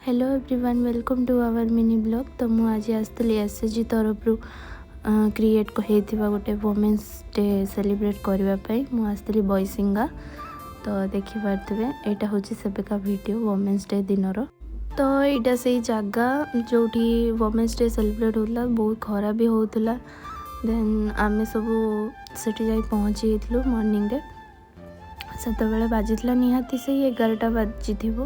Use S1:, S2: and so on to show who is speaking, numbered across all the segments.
S1: Hello everyone, welcome to our mini blog. तो मुझे आज आसती एसएचजी तरफ क्रिएट होता गोटे वोमेन्स डे सेलिब्रेट करने मुझे बईसिंगा। तो देखिपे यहाँ हूँ सेबका वीडियो वोमेन्स डे दिन। तो यहाँ से जगह जो वोमेन्स डे सेलिब्रेट होता बहुत खरा भी होता। देन आम सब से पहुँची मॉर्निंग रे से बाजी निहाती से 11टा बाजी थी।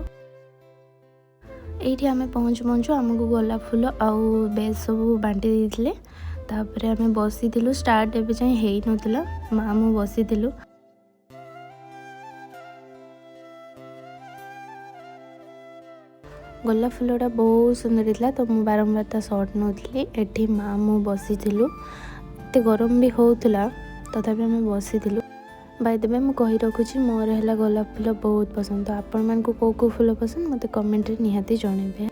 S1: ये आम पहुँचु पहुँचु आमको गोलाप फूल आउ बेज सब बांटी देते। तापर आम बसी स्टार्ट एवं जाए हो नाला माँ मु बसी। गोलाप फूलटा बहुत सुंदर होता। तो मुझे बारंबार ता सर्ट नौली। एठी माँ मु बसी एत गरम भी होता तथापि आम बसी। बाय द वे मुझे कही रखुची मोर है गोलाप फूल बहुत पसंद। तो आपण मान को कौ फूल पसंद मत कमेंट निहाती जनइबे।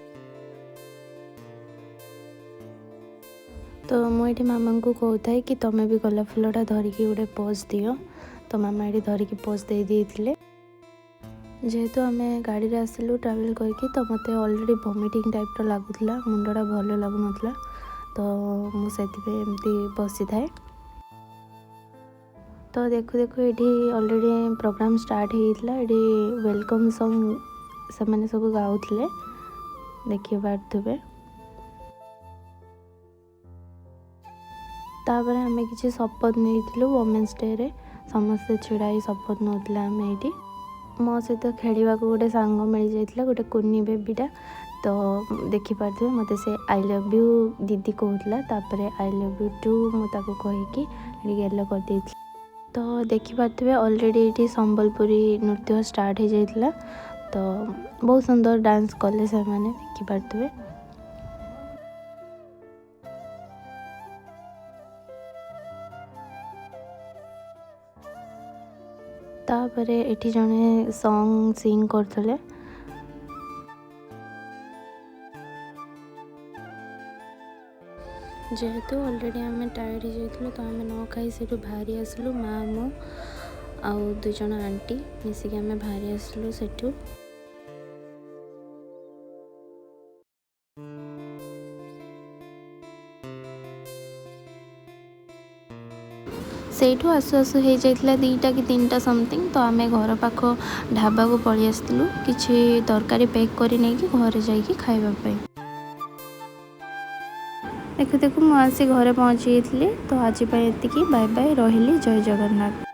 S1: तो मुझे मामा को कहता कि तुम्हें भी गोलाप फूलटा धरिकी गोटे पोज दियो। तो मामा ये धरिकी पोज दे देते। जेहेतु आम गाड़ी रे आसिलु ट्रावेल करके तो मत ऑलरेडी वॉमिटिंग टाइप लगुला, मुंडा भल लगुन। तो मुझे एमती बसी थाए। तो देखु देखु ये ऑलरेडी प्रोग्राम स्टार्ट होता। ये वेलकम सॉन्ग से मैंने सब गाउले देखिए पारे। तापर आम किसी शपथ नहीं वोमेन्स डे रे समस्ते छिड़ा शपथ नौला। आम ये मो सहित खेलने को गोटे सांग मिल जाता गोटे कुनी बेबीटा। तो देखिपे मत से आई लव यू दीदी कहला। आई लव यू टू मुझे कहीकि गेल कर। तो देखिपे ऑलरेडी ये संबलपुरी नृत्य स्टार्ट हो जाता। तो बहुत सुंदर डांस कले से मैंने देखिपे। तापर ये जड़े सॉन्ग सिंग करते। जेहेतु ऑलरेडी आम टायर्ड हो जाइए तो आम न खाई से बाहरी आसलु। माँ मु आउ 2 जन आंटी मिसिक आम बाहरी आसलु सेठू। सेठू आसु आसु हो जाता 2टा कि 3टा समथिंग। तो आम घर पाख ढाबा को पलि आसलु किसी तरकारी पैक कर घरे जाइए खावाई। देखु देखु मुझे घरे पहुँची। तो आज ये बाय बाय रही। जय जगन्नाथ।